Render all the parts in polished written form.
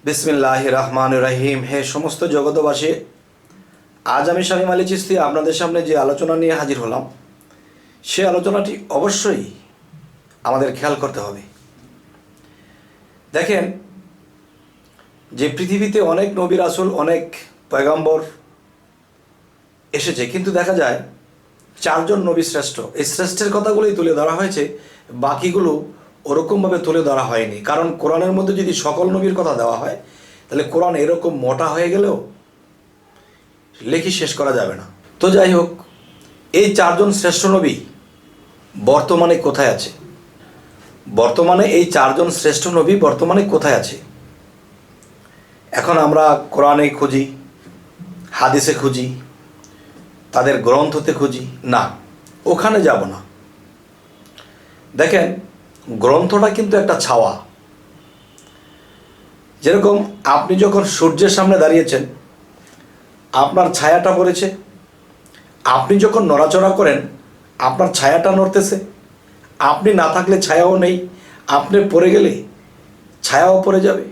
বিসমিল্লাহির রহমানির রহিম। হে সমস্ত জগতবাসী, আজ আমি শামীম আলী চিশতি আপনাদের সামনে যে আলোচনা নিয়ে হাজির হলাম, সে আলোচনাটি অবশ্যই আমাদের খেয়াল করতে হবে। দেখেন, যে পৃথিবীতে অনেক নবী রাসূল, অনেক পয়গম্বর এসেছে, কিন্তু দেখা যায় চারজন নবী শ্রেষ্ঠ। এই শ্রেষ্ঠের কথাগুলোই তুলে ধরা হয়েছে, বাকিগুলো ওরকমভাবে তুলে ধরা হয়নি। কারণ কোরআনের মধ্যে যদি সকল নবীর কথা দেওয়া হয়, তাহলে কোরআন এরকম মোটা হয়ে গেলেও লেখি শেষ করা যাবে না। তো যাই হোক, এই চারজন শ্রেষ্ঠ নবী বর্তমানে কোথায় আছে? বর্তমানে এই চারজন শ্রেষ্ঠ নবী বর্তমানে কোথায় আছে? এখন আমরা কোরআনে খুঁজি, হাদিসে খুঁজি, তাদের গ্রন্থতে খুঁজি, না, ওখানে যাব না। দেখেন, গ্রন্থটা কিন্তু একটা ছাওয়া। যেরকম আপনি যখন সূর্যের সামনে দাঁড়িয়েছেন, আপনার ছায়াটা পড়েছে। আপনি যখন নড়াচড়া করেন, আপনার ছায়াটা নড়তেছে। আপনি না থাকলে ছায়াও নেই, আপনি পড়ে গেলে ছায়াও পড়ে যাবে।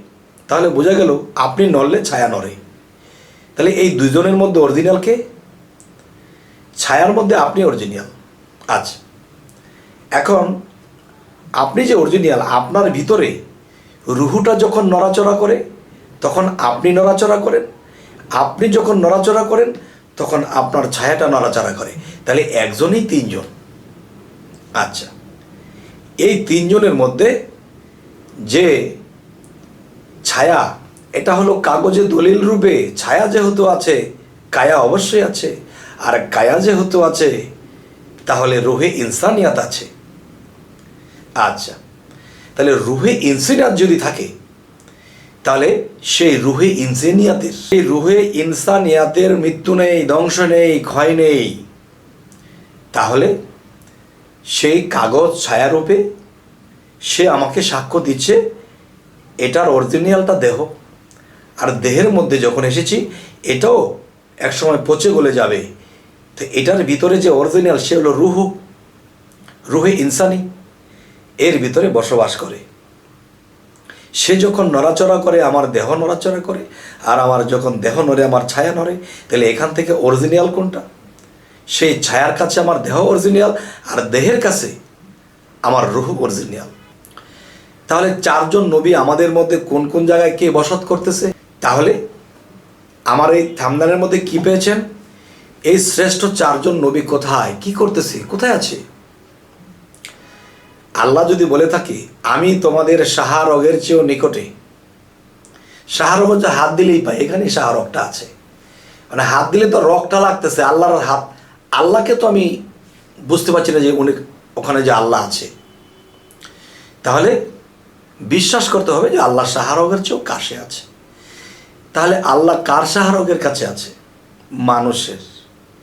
তাহলে বোঝা গেল আপনি নড়লে ছায়া নড়ে। তাহলে এই দুজনের মধ্যে অরিজিনাল কে? ছায়ার মধ্যে আপনি অরিজিনাল। আচ্ছা, এখন আপনি যে অরিজিনাল, আপনার ভিতরে রুহুটা যখন নড়াচড়া করে তখন আপনি নড়াচড়া করেন। আপনি যখন নড়াচড়া করেন তখন আপনার ছায়াটা নড়াচড়া করে। তাহলে একজনই তিনজন। আচ্ছা, এই তিনজনের মধ্যে যে ছায়া, এটা হলো কাগজে দলিল রূপে। ছায়া যেহেতু আছে, কায়া অবশ্যই আছে। আর কায়া যেহেতু আছে, তাহলে রুহে ইনসানিয়াত আছে। আচ্ছা, তাহলে রুহে ইনসানিয়াত যদি থাকে, তাহলে সেই রুহে ইনসানিয়াতের মৃত্যু নেই, ধ্বংস নেই, ক্ষয় নেই। তাহলে সেই কাগজ ছায়ারূপে সে আমাকে সাক্ষ্য দিচ্ছে এটার অরিজিনালটা দেহ। আর দেহের মধ্যে যখন এসেছি, এটাও একসময় পচে গলে যাবে। তো এটার ভিতরে যে অরিজিনাল, সে হলো রুহে ইনসানি, এর ভিতরে বসবাস করে। সে যখন নড়াচড়া করে, আমার দেহ নড়াচড়া করে। আর আমার যখন দেহ নড়ে, আমার ছায়া নড়ে। তাহলে এখান থেকে অরিজিনাল কোনটা? সেই ছায়ার কাছে আমার দেহ অরিজিনাল, আর দেহের কাছে আমার রুহ অরিজিনাল। তাহলে চারজন নবী আমাদের মধ্যে কোন কোন জায়গায় কে বসত করতেছে? তাহলে আমার এই থামদানের মধ্যে কি পেয়েছেন? এই শ্রেষ্ঠ চারজন নবী কোথায়, কি করতেছে, কোথায় আছে? আল্লাহ যদি বলে থাকে, আমি তোমাদের শাহরগের চেয়েও নিকটে। শাহরগ হচ্ছে হাত দিলেই পাই, এখানেই শাহরগটা আছে। মানে হাত দিলে তো রগটা লাগতেছে, আল্লাহর হাত। আল্লাহকে তো আমি বুঝতে পারছি না যে উনি ওখানে যে আল্লাহ আছে। তাহলে বিশ্বাস করতে হবে যে আল্লাহ শাহরগের চেয়েও কাছে আছে। তাহলে আল্লাহ কার শাহরগের কাছে আছে? মানুষের।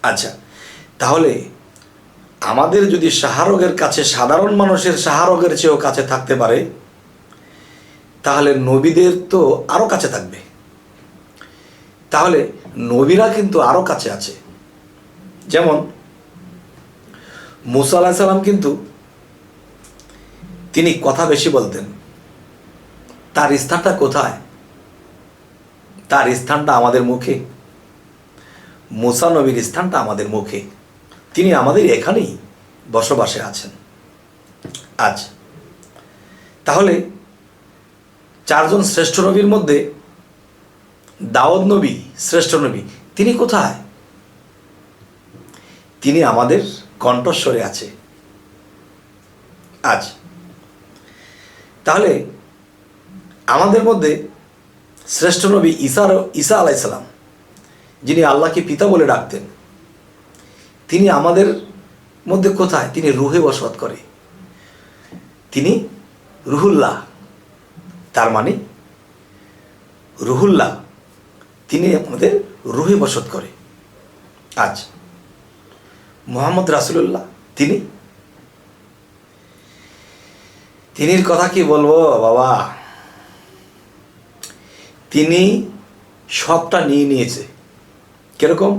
আচ্ছা, তাহলে আমাদের যদি শাহরগের কাছে, সাধারণ মানুষের শাহরগের চেয়েও কাছে থাকতে পারে, তাহলে নবীদের তো আরও কাছে থাকবে। তাহলে নবীরা কিন্তু আরও কাছে আছে। যেমন মুসা আলাইহিস সালাম, কিন্তু তিনি কথা বেশি বলতেন। তার স্থানটা কোথায়? তার স্থানটা আমাদের মুখে। মুসা নবীর স্থানটা আমাদের মুখে। তিনি আমাদের এখানেই বসবাসে আছেন। আচ্ছা, তাহলে চারজন শ্রেষ্ঠ নবীর মধ্যে দাউদ নবী শ্রেষ্ঠ নবী, তিনি কোথায়? তিনি আমাদের কণ্ঠস্বরে আছে। আজ তাহলে আমাদের মধ্যে শ্রেষ্ঠ নবী ঈসা আলাইহিস সালাম, যিনি আল্লাহকে পিতা বলে ডাকতেন, তিনি আমাদের মধ্যে কোথায়? তিনি রুহে বসবাস করে। তিনি রুহুল্লাহ, তার মানে রুহুল্লাহ, তিনি আমাদের রুহে বসত করে। আজ মুহাম্মদ রাসূলুল্লাহ, তিনির কথা কি বলবো বাবা। তিনি সবটা নিয়ে নিয়েছে। কিরকম?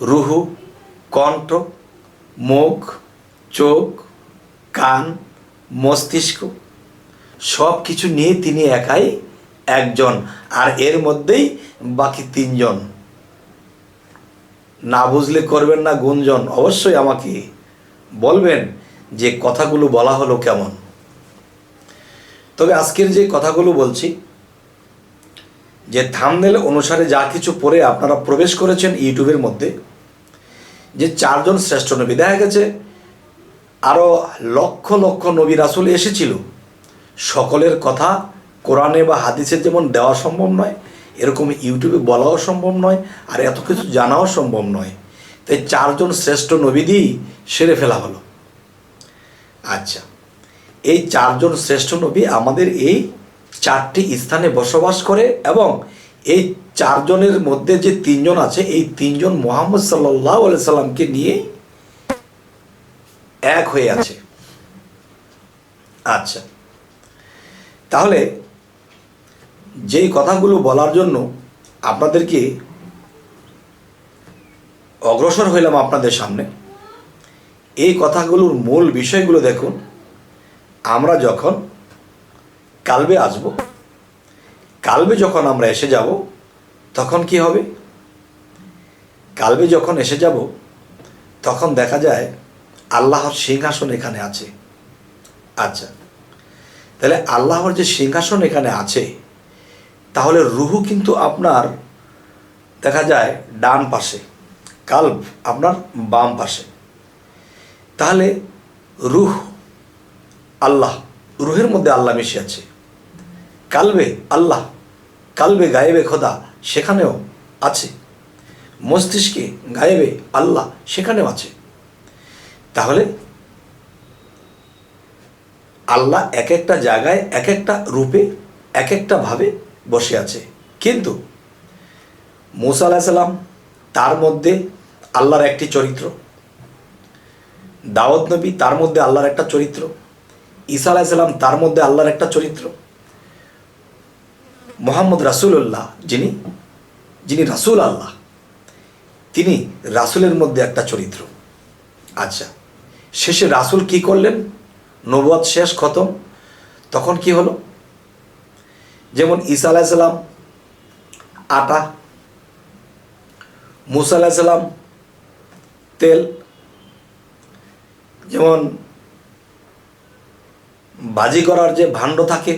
রুহু, কণ্ঠ, মুখ, চোখ, কান, মস্তিষ্ক, সব কিছু নিয়ে তিনি একাই একজন, আর এর মধ্যেই বাকি তিনজন। না বুঝলে করবেন না গুঞ্জন, অবশ্যই আমাকে বলবেন যে কথাগুলো বলা হলো কেমন। তবে আজকের যে কথাগুলো বলছি, যে থাম্বনেল অনুসারে যা কিছু পড়ে আপনারা প্রবেশ করেছেন ইউটিউবের মধ্যে, যে 4 জন শ্রেষ্ঠ নবী, দেখা গেছে আরও লক্ষ লক্ষ নবী রাসূল এসেছিল। সকলের কথা কোরআনে বা হাদিসে যেমন দেওয়া সম্ভব নয়, এরকম ইউটিউবে বলাও সম্ভব নয়, আর এত কিছু জানাও সম্ভব নয়। তাই 4 জন শ্রেষ্ঠ নবী দিয়েই সেরে ফেলা হলো। আচ্ছা, এই 4 জন শ্রেষ্ঠ নবী আমাদের এই 4টি স্থানে বসবাস করে, এবং এই 4 জনের মধ্যে যে 3 জন আছে, এই 3 জন মুহাম্মদ সাল্লাল্লাহু আলাইহি সাল্লামকে নিয়ে এক হয়ে আছে। আচ্ছা, তাহলে যেই কথাগুলো বলার জন্য আপনাদেরকে অগ্রসর হইলাম আপনাদের সামনে, এই কথাগুলোর মূল বিষয়গুলো দেখুন। আমরা যখন কালবে আসব, কালবে যখন আমরা এসে যাব, তখন কি হবে? কালবে যখন এসে যাব, তখন দেখা যায় আল্লাহর সিংহাসন এখানে আছে। আচ্ছা, তাহলে আল্লাহর যে সিংহাসন এখানে আছে, তাহলে রুহু কিন্তু আপনার দেখা যায় ডান পাশে, কালব আপনার বাম পাশে। তাহলে রুহ আল্লাহ, রুহের মধ্যে আল্লাহ মিশে আছে। কালবে আল্লাহ, কালবে গায়েবে খোদা, সেখানেও আছে। মস্তিষ্কে গায়েবে আল্লাহ, সেখানেও আছে। তাহলে আল্লাহ এক একটা জায়গায়, এক একটা রূপে, এক একটা ভাবে বসে আছে। কিন্তু মূসা আলাইহিস সালাম, তার মধ্যে আল্লাহর একটি চরিত্র। দাউদ নবী, তার মধ্যে আল্লাহর একটা চরিত্র। ঈসা আলাইহিস সালাম, তার মধ্যে আল্লাহর একটা চরিত্র। মুহাম্মদ রাসূলুল্লাহ, যিনি রাসূল আল্লাহ, তিনি রাসূলের মধ্যে একটা চরিত্র। আচ্ছা, শেষে রাসূল কি করলেন? নবুয়ত শেষ, খতম। তখন কি হলো? যেমন ঈসা আলাইহিস সালাম আটা, মূসা আলাইহিস সালাম তেল, যেমন ভাজি করার যে ভাণ্ড থাকে,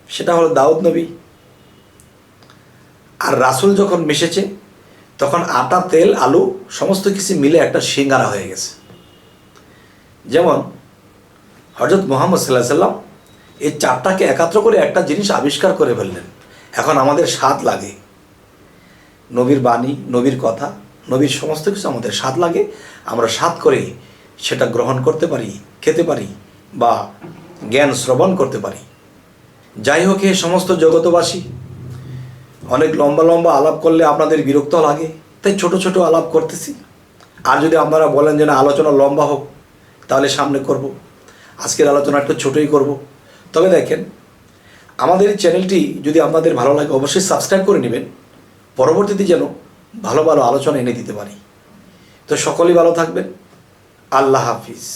সেটা হলো দাউদ নবী। আর রাসূল যখন মিশেছে, তখন আটা, তেল, আলু সমস্ত কিছু মিলে একটা সিঙ্গারা হয়ে গেছে। যেমন হযরত মুহাম্মদ সাল্লাল্লাহু আলাইহি সাল্লাম এই 4টাকে একাত্র করে একটা জিনিস আবিষ্কার করে ফেললেন। এখন আমাদের স্বাদ লাগে, নবীর বাণী, নবীর কথা, নবীর সমস্ত কিছু আমাদের স্বাদ লাগে। আমরা স্বাদ করে সেটা গ্রহণ করতে পারি, খেতে পারি, বা জ্ঞান শ্রবণ করতে পারি। যাই হোক, এই সমস্ত জগতবাসী, অনেক লম্বা লম্বা আলাপ করলে আপনাদের বিরক্ত লাগে, তাই ছোট ছোট আলাপ করতেছি। আর যদি আপনারা বলেন যে না, আলোচনা লম্বা হোক, তাহলে সামনে করব। আজকের আলোচনা একটু ছোটোই করব। তবে দেখেন, আমাদের এই চ্যানেলটি যদি আপনাদের ভালো লাগে, অবশ্যই সাবস্ক্রাইব করে নেবেন, পরবর্তীতে যেন ভালো ভালো আলোচনা এনে দিতে পারি। তো সকলেই ভালো থাকবেন। আল্লাহ হাফিজ।